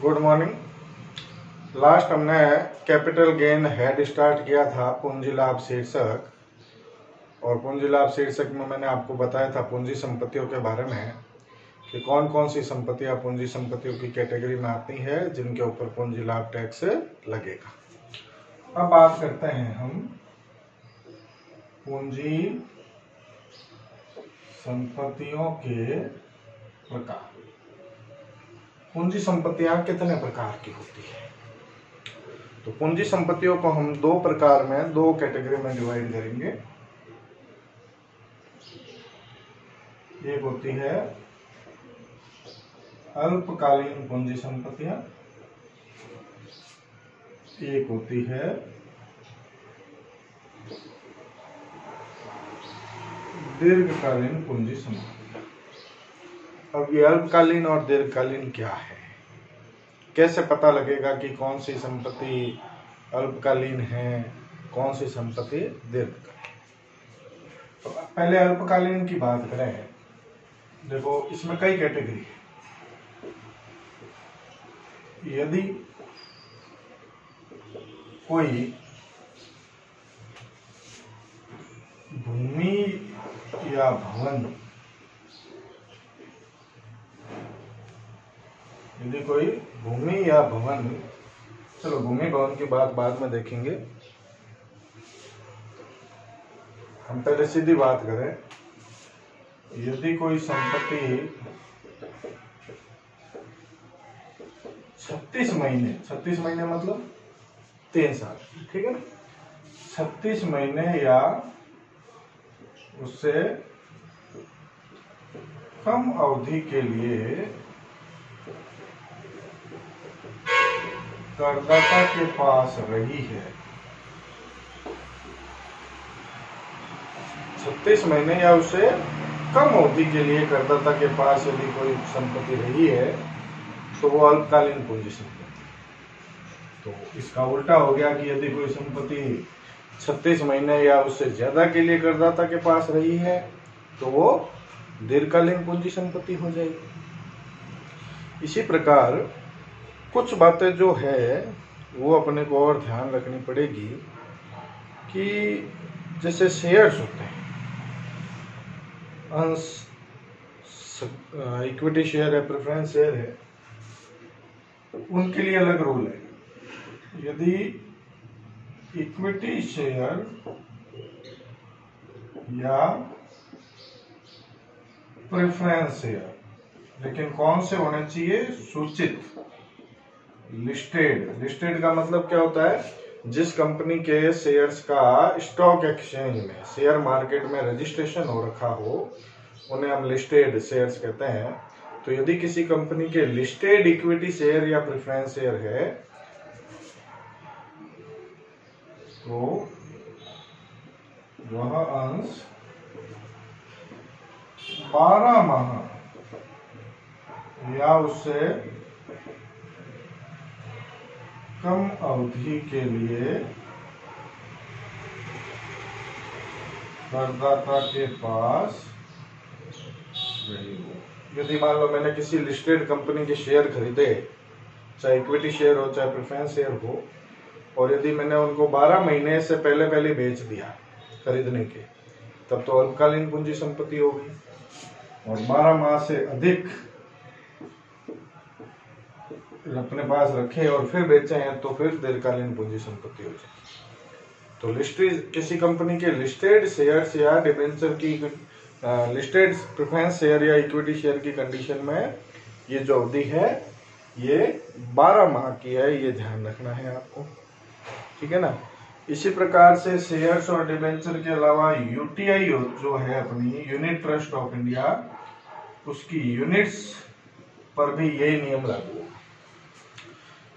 Good morning. Last हमने capital gain head start किया था पूंजी लाभ शीर्षक, और पूंजी लाभ शीर्षक में मैंने आपको बताया था पूंजी संपत्तियों के बारे में कि कौन कौन सी संपत्तियां पूंजी संपत्तियों की कैटेगरी में आती है जिनके ऊपर पूंजी लाभ टैक्स लगेगा। अब बात करते हैं हम पूंजी संपत्तियों के प्रकार। पूंजी संपत्तियां कितने प्रकार की होती है? तो पूंजी संपत्तियों को हम दो प्रकार में, दो कैटेगरी में डिवाइड करेंगे। एक होती है अल्पकालीन पूंजी संपत्तियां, एक होती है दीर्घकालीन पूंजी संपत्तियां। अब ये अल्पकालीन और दीर्घकालीन क्या है, कैसे पता लगेगा कि कौन सी संपत्ति अल्पकालीन है, कौन सी संपत्ति दीर्घकालीन? तो पहले अल्पकालीन की बात करें। देखो, इसमें कई कैटेगरी है। यदि कोई भूमि या भवन, यदि कोई भूमि या भवन, चलो भूमि भवन की बात बाद में देखेंगे, हम पहले सीधी बात करें। यदि कोई संपत्ति 36 महीने मतलब 3 साल, ठीक है ना, 36 महीने या उससे कम अवधि के लिए करदाता के पास रही है। 36 महीने या उससे कम अवधि के लिए करदाता के पास यदि कोई संपत्ति रही है तो वो अल्पकालीन पूंजी संपत्ति। तो इसका उल्टा हो गया कि यदि कोई संपत्ति 36 महीने या उससे ज्यादा के लिए करदाता के पास रही है तो वो दीर्घकालीन पूंजी संपत्ति हो जाएगी। इसी प्रकार कुछ बातें जो है वो अपने को और ध्यान रखनी पड़ेगी कि जैसे शेयर्स होते हैं, अंश, इक्विटी शेयर है, प्रेफरेंस शेयर है, तो उनके लिए अलग रूल है। यदि इक्विटी शेयर या प्रेफरेंस शेयर, लेकिन कौन से होने चाहिए? सूचित, लिस्टेड का मतलब क्या होता है? जिस कंपनी के शेयर्स का स्टॉक एक्सचेंज में, शेयर मार्केट में रजिस्ट्रेशन हो रखा हो, उन्हें हम लिस्टेड शेयर्स कहते हैं। तो यदि किसी कंपनी के लिस्टेड इक्विटी शेयर या प्रेफरेंस शेयर है तो वह अंश 12 माह या उससे कम अवधि के लिए करदाता के पास रही हो। यदि मान लो मैंने किसी लिस्टेड कंपनी के शेयर खरीदे, चाहे इक्विटी शेयर हो चाहे प्रेफरेंस शेयर हो, और यदि मैंने उनको 12 महीने से पहले बेच दिया खरीदने के, तब तो अल्पकालीन पूंजी संपत्ति होगी। और 12 माह से अधिक अपने पास रखे और फिर बेचे हैं तो फिर दीर्घकालीन पूंजी संपत्ति हो जाएगी। तो लिस्टेड, किसी कंपनी के लिस्टेड शेयर्स या डिबेंचर की, लिस्टेड प्रेफरेंस शेयर या इक्विटी शेयर की कंडीशन में ये जो अवधि है ये 12 माह की है, ये ध्यान रखना है आपको, ठीक है ना। इसी प्रकार से शेयर्स और डिबेंचर के अलावा यूटीआई जो है अपनी यूनिट ट्रस्ट ऑफ इंडिया, उसकी यूनिट्स पर भी यही नियम लागू होगा।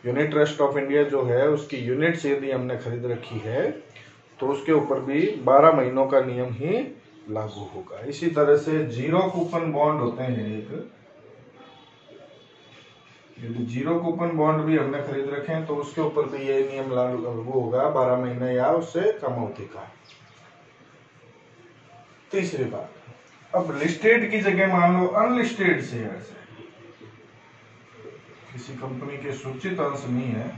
यूनिट ट्रस्ट ऑफ इंडिया जो है उसकी यूनिट्स यदि हमने खरीद रखी है तो उसके ऊपर भी 12 महीनों का नियम ही लागू होगा। इसी तरह से जीरो कूपन बॉन्ड होते हैं एक, यदि जीरो कूपन बॉन्ड भी हमने खरीद रखे हैं तो उसके ऊपर भी ये नियम लागू होगा, 12 महीने या उससे कम अवधि का। तीसरी बात, अब लिस्टेड की जगह मान लो अनलिस्टेड शेयर्स है, किसी कंपनी के सूचित अंश नहीं है,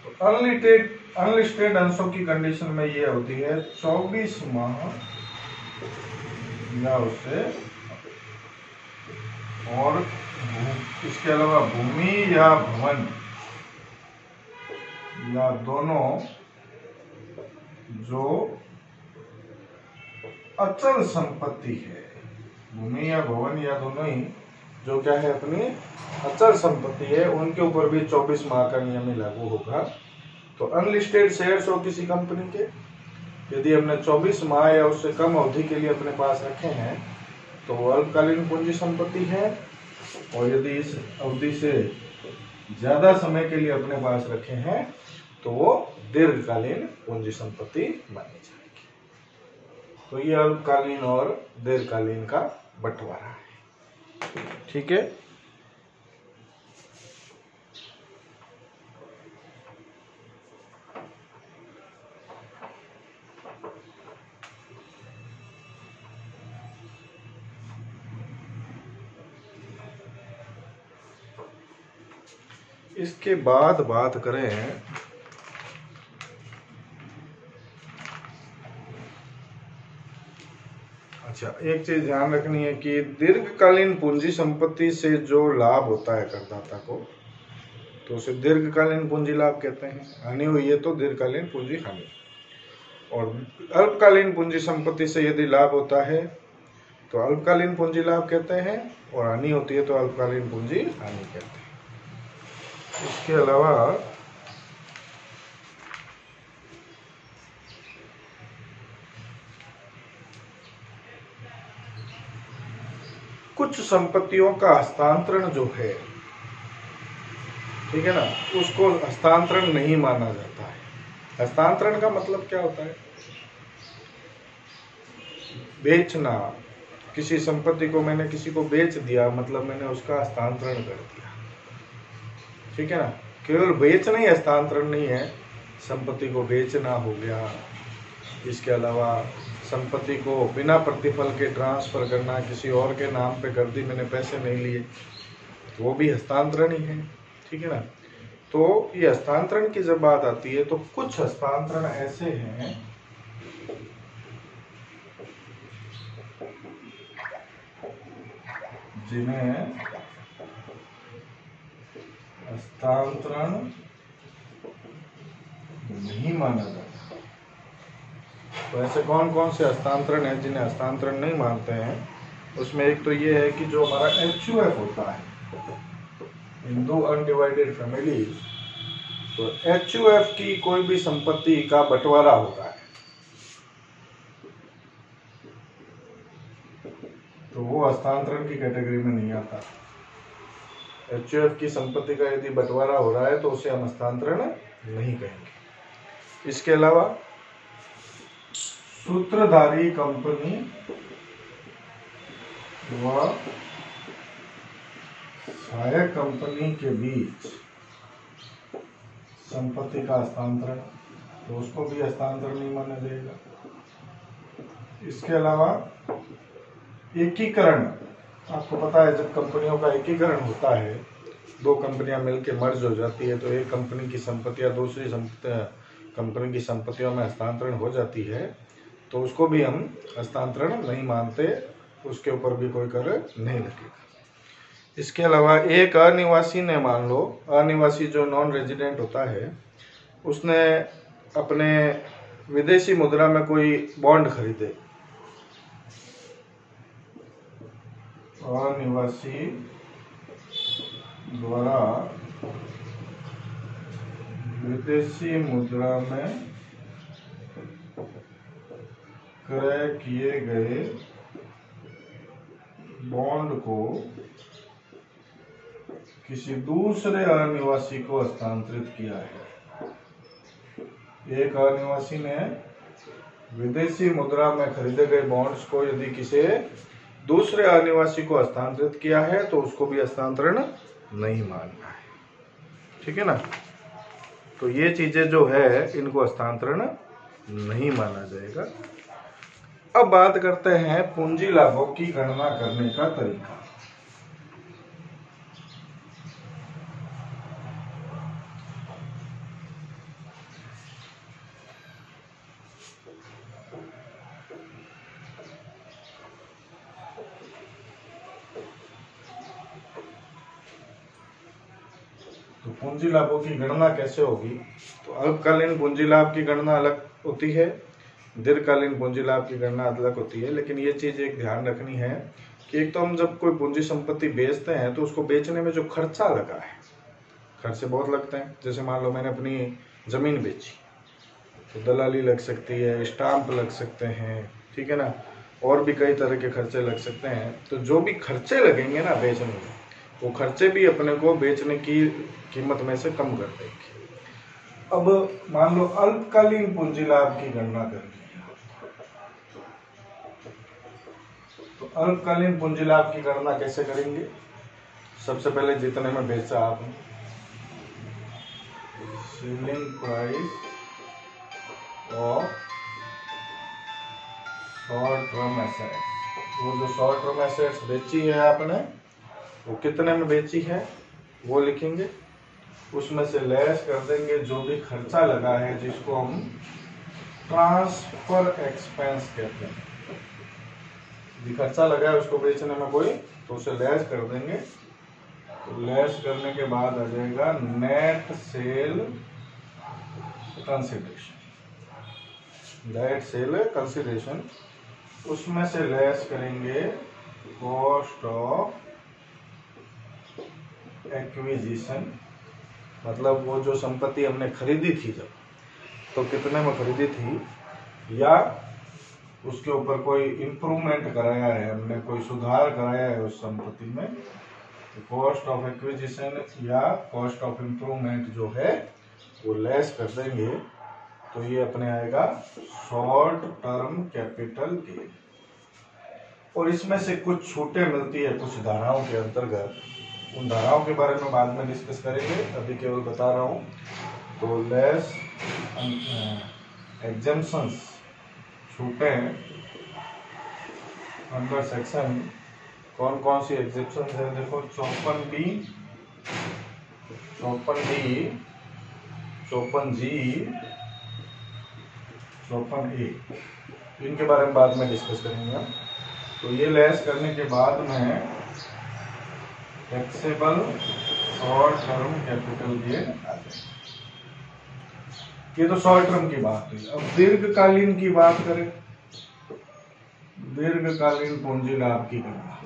तो अनलिस्टेड अंशों की कंडीशन में ये होती है 24 माह या उससे, और इसके अलावा भूमि या भवन या दोनों जो अचल संपत्ति है, भूमि या भवन या दोनों ही जो क्या है अपनी अचल संपत्ति है, उनके ऊपर भी 24 माह का नियम ही लागू होगा। तो अनलिस्टेड शेयर्स हो किसी कंपनी के, यदि हमने 24 माह या उससे कम अवधि के लिए अपने पास रखे हैं तो वो अल्पकालीन पूंजी संपत्ति है, और यदि इस अवधि से ज्यादा समय के लिए अपने पास रखे हैं तो वो दीर्घकालीन पूंजी संपत्ति मानी जाएगी। तो ये अल्पकालीन और दीर्घकालीन का बंटवारा है। ठीक है, इसके बाद बात करें अच्छा, एक चीज ध्यान रखनी है कि दीर्घकालीन पूंजी संपत्ति से जो लाभ होता है करदाता को, तो उसे दीर्घकालीन पूंजी लाभ कहते हैं। हानि हुई है तो दीर्घकालीन पूंजी हानि। और अल्पकालीन पूंजी संपत्ति से यदि लाभ होता है तो अल्पकालीन पूंजी लाभ कहते हैं, और हानि होती है तो अल्पकालीन पूंजी हानि कहते हैं। इसके अलावा कुछ संपत्तियों का हस्तांतरण जो है, ठीक है ना, उसको हस्तांतरण नहीं माना जाता है। हस्तांतरण का मतलब क्या होता है? बेचना। किसी संपत्ति को मैंने किसी को बेच दिया, मतलब मैंने उसका हस्तांतरण कर दिया। ठीक है ना, केवल बेचना ही हस्तांतरण नहीं है, संपत्ति को बेचना हो गया। इसके अलावा संपत्ति को बिना प्रतिफल के ट्रांसफर करना, किसी और के नाम पे कर दी, मैंने पैसे नहीं लिए, तो वो भी हस्तांतरण ही है। ठीक है ना, तो ये हस्तांतरण की जब बात आती है तो कुछ हस्तांतरण ऐसे हैं जिन्हें हस्तांतरण नहीं माना जाता। तो ऐसे कौन कौन से हस्तांतरण हैं जिन्हें हस्तांतरण नहीं मानते हैं? उसमें एक तो ये है कि जो हमारा HUF होता है, हिंदू अनडिवाइडेड फैमिली, तो HUF की कोई भी संपत्ति का बंटवारा होता है तो वो हस्तांतरण की कैटेगरी में नहीं आता। HUF की संपत्ति का यदि बंटवारा हो रहा है तो उसे हम हस्तांतरण नहीं कहेंगे। इसके अलावा सूत्रधारी कंपनी व सहायक कंपनी के बीच संपत्ति का हस्तांतरण, तो उसको भी हस्तांतरण नहीं माना जाएगा। इसके अलावा एकीकरण, आपको पता है जब कंपनियों का एकीकरण होता है, दो कंपनियां मिलकर मर्ज हो जाती है, तो एक कंपनी की संपत्तियां दूसरी कंपनी की संपत्तियों में हस्तांतरण हो जाती है, तो उसको भी हम हस्तांतरण नहीं मानते, उसके ऊपर भी कोई कर नहीं लगेगा। इसके अलावा एक अनिवासी ने, मान लो अनिवासी जो नॉन रेजिडेंट होता है, उसने अपने विदेशी मुद्रा में कोई बॉन्ड खरीदे, अनिवासी द्वारा विदेशी मुद्रा में क्रय किए गए बॉन्ड को किसी दूसरे अनिवासी को हस्तांतरित किया है। एक अनिवासी ने विदेशी मुद्रा में खरीदे गए बॉन्ड्स को यदि किसी दूसरे अनिवासी को हस्तांतरित किया है तो उसको भी हस्तांतरण नहीं मानना है। ठीक है ना, तो ये चीजें जो है इनको हस्तांतरण नहीं माना जाएगा। अब बात करते हैं पूंजी लाभों की गणना करने का तरीका। तो पूंजी लाभों की गणना कैसे होगी? तो अल्पकालीन पूंजी लाभ की गणना अलग होती है, दीर्घकालीन पूंजी लाभ की गणना अलग होती है। लेकिन ये चीज एक ध्यान रखनी है कि एक तो हम जब कोई पूंजी संपत्ति बेचते हैं तो उसको बेचने में जो खर्चा लगा है, खर्चे बहुत लगते हैं। जैसे मान लो मैंने अपनी जमीन बेची तो दलाली लग सकती है, स्टाम्प लग सकते हैं, ठीक है ना, और भी कई तरह के खर्चे लग सकते हैं। तो जो भी खर्चे लगेंगे ना बेचने में, वो खर्चे भी अपने को बेचने की कीमत में से कम कर देंगे। अब मान लो अल्पकालीन पूंजी लाभ की गणना करनी है, तो अल्पकालीन पूंजी लाभ की गणना कैसे करेंगे? सबसे पहले जितने में बेचा आपने, selling price of short term assets, वो जो शॉर्ट टर्म एसेट्स बेची है आपने, वो कितने में बेची है वो लिखेंगे। उसमें से लेस कर देंगे जो भी खर्चा लगा है, जिसको हम ट्रांसफर एक्सपेंस कहते हैं। जो खर्चा लगा है उसको बेचने में कोई, तो उसे लेस कर देंगे। तो लेस करने के बाद आ जाएगा net sale consideration, net sale consideration. उसमें से लेस करेंगे कॉस्ट ऑफ एक्विजिशन, मतलब वो जो संपत्ति हमने खरीदी थी जब, तो कितने में खरीदी थी, या उसके ऊपर कोई इम्प्रूवमेंट कराया है हमने, कोई सुधार कराया है उस संपत्ति में, तो कॉस्ट ऑफ एक्विजिशन या कॉस्ट ऑफ इम्प्रूवमेंट जो है वो लेस कर देंगे। तो ये अपने आएगा शॉर्ट टर्म कैपिटल गेन। और इसमें से कुछ छूटें मिलती है कुछ धाराओं के अंतर्गत, उन धाराओं के बारे में बाद में डिस्कस करेंगे, अभी केवल बता रहा हूँ। तो लेस एग्जेम्पशंस, छूटें अंडर सेक्शन कौन कौन सी एग्जेम्पशंस है, देखो 54B, 54D, 54G, 54A, इनके बारे में बाद में डिस्कस करेंगे हम। तो ये लेस करने के बाद में taxable short term capital gain आ जाए। ये तो शॉर्ट टर्म की बात हुई। अब दीर्घकालीन की बात करें, दीर्घकालीन पूंजी लाभ की गणना।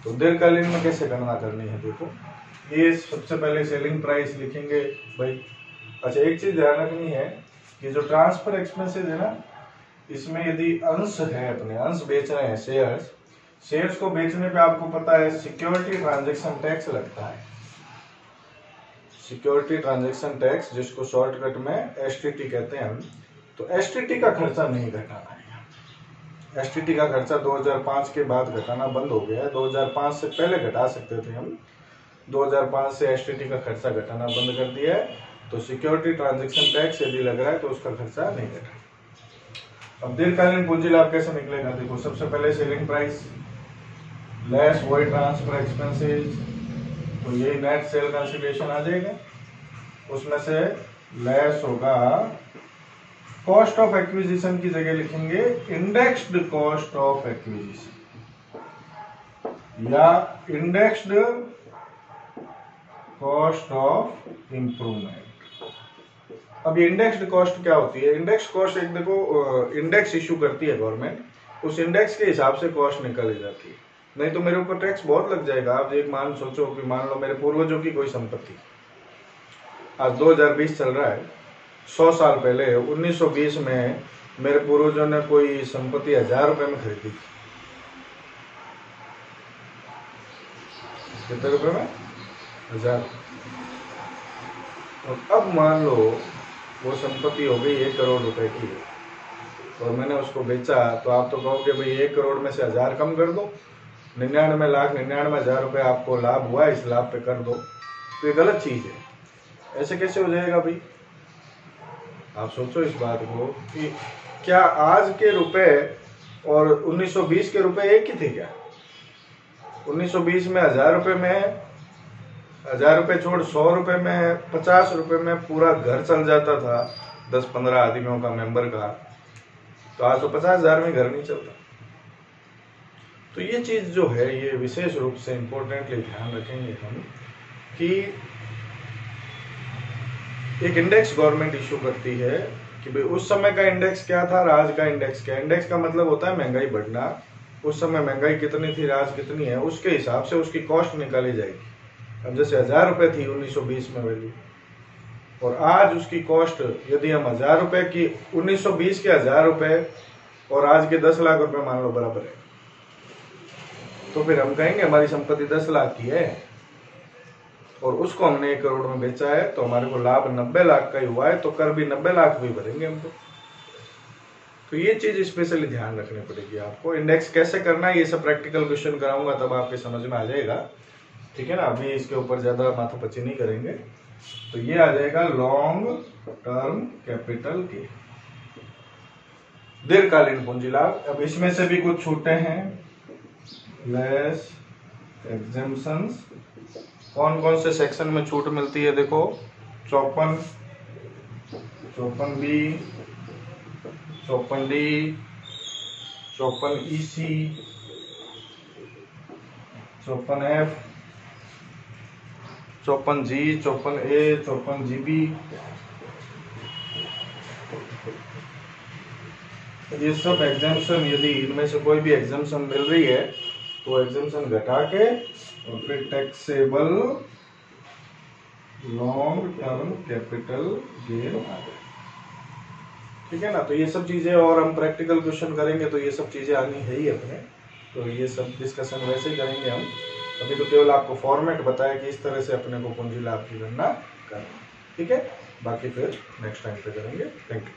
तो दीर्घकालीन में कैसे गणना करनी है, देखो ये सबसे पहले सेलिंग प्राइस लिखेंगे भाई। अच्छा, एक चीज ध्यान रखनी है कि जो ट्रांसफर एक्सपेंसेस है ना, इसमें यदि अंश है, अपने अंश बेच रहे हैं, शेयर्स, शेयर्स को बेचने पे आपको पता है सिक्योरिटी ट्रांजैक्शन टैक्स लगता है। सिक्योरिटी ट्रांजैक्शन टैक्स, जिसको शॉर्टकट में एसटीटी कहते हैं हम। तो एसटीटी का खर्चा नहीं घटाना है। एसटीटी का खर्चा 2005 के बाद घटाना बंद हो गया है। 2005 से पहले घटा सकते थे हम, 2005 से एसटीटी का खर्चा घटाना बंद कर दिया है। तो सिक्योरिटी ट्रांजैक्शन टैक्स यदि लग रहा है तो उसका खर्चा नहीं घटा। अब दीर्घकालीन पूंजी लाभ कैसे निकलेगा, देखो सबसे पहले सेलिंग प्राइस लेस वही ट्रांसफर एक्सपेंसेस, तो यही नेट सेल कंसिडरेशन आ जाएगा। उसमें से लेस होगा कॉस्ट ऑफ एक्विजिशन, की जगह लिखेंगे इंडेक्स्ड कॉस्ट ऑफ एक्विजिशन या इंडेक्स्ड कॉस्ट ऑफ इंप्रूवमेंट। अब इंडेक्स्ड कॉस्ट क्या होती है? इंडेक्स कॉस्ट एक देखो, इंडेक्स इशू करती है गवर्नमेंट, उस इंडेक्स के हिसाब से कॉस्ट निकाली जाती है। नहीं तो मेरे ऊपर टैक्स बहुत लग जाएगा। आप एक मान सोचो कि मान लो मेरे पूर्वजों की कोई संपत्ति, आज 2020 चल रहा है, 100 साल पहले 1920 में मेरे पूर्वजों ने कोई संपत्ति 1000 रुपए में खरीदी थी। कितने रुपए में? 1000। और अब मान लो वो संपत्ति हो गई 1 करोड़ रुपए की और मैंने उसको बेचा, तो आप तो कहोगे भाई 1 करोड़ में से 1000 कम कर दो, 99,99,99,000 रुपए आपको लाभ हुआ, इस लाभ पे कर दो। तो ये गलत चीज है। ऐसे कैसे हो जाएगा भाई? आप सोचो इस बात को कि क्या आज के रुपए और 1920 के रुपए एक ही थे क्या? 1920 में 1000 रुपए में, 1000 रुपए छोड़ 100 रुपए में, 50 रुपए में पूरा घर चल जाता था 10-15 आदमियों का, मेंबर का। तो आज तो 50,000 में घर नहीं चलता। तो ये चीज जो है, ये विशेष रूप से इम्पोर्टेंटली ध्यान रखेंगे हम कि एक इंडेक्स गवर्नमेंट इशू करती है कि भाई उस समय का इंडेक्स क्या था, आज का इंडेक्स क्या। इंडेक्स का मतलब होता है महंगाई बढ़ना। उस समय महंगाई कितनी थी, आज कितनी है, उसके हिसाब से उसकी कॉस्ट निकाली जाएगी। अब जैसे 1000 रुपए थी 1920 में वैल्यू, और आज उसकी कॉस्ट यदि हम 1000 रुपए की 1920 के 1000 रुपए और आज के 10 लाख रुपए मान लो बराबर है, तो फिर हम कहेंगे हमारी संपत्ति 10 लाख की है और उसको हमने 1 करोड़ में बेचा है, तो हमारे को लाभ 90 लाख का ही हुआ है, तो कर भी 90 लाख भी भरेंगे हमको। तो ये चीज स्पेशली ध्यान रखनी पड़ेगी आपको। इंडेक्स कैसे करना है ये सब प्रैक्टिकल क्वेश्चन कराऊंगा, तब आपके समझ में आ जाएगा, ठीक है ना। अभी इसके ऊपर ज्यादा माथापच्ची नहीं करेंगे। तो ये आ जाएगा लॉन्ग टर्म कैपिटल गेन, दीर्घकालीन पूंजी लाभ। अब इसमें से भी कुछ छूटे हैं, लेस एग्जेम्पशंस। कौन कौन से सेक्शन में छूट मिलती है देखो, 54, 54B, 54D, 54EC, 54F, 54G, 54A, 54GB। ये सब एग्जाम्पशन, यदि इनमें से कोई भी एग्जाम्पशन मिल रही है तो एग्जाम्पशन घटा के और फिर taxable long term capital gain आ गए, ठीक है ना। तो ये सब चीजें, और हम प्रैक्टिकल क्वेश्चन करेंगे तो ये सब चीजें आनी है ही अपने। तो ये सब डिस्कशन वैसे ही करेंगे हम। अभी तो केवल आपको फॉर्मेट बताया कि इस तरह से अपने को पूंजी लाभ की गणना करना, ठीक है। बाकी फिर नेक्स्ट टाइम पे करेंगे। Thank you.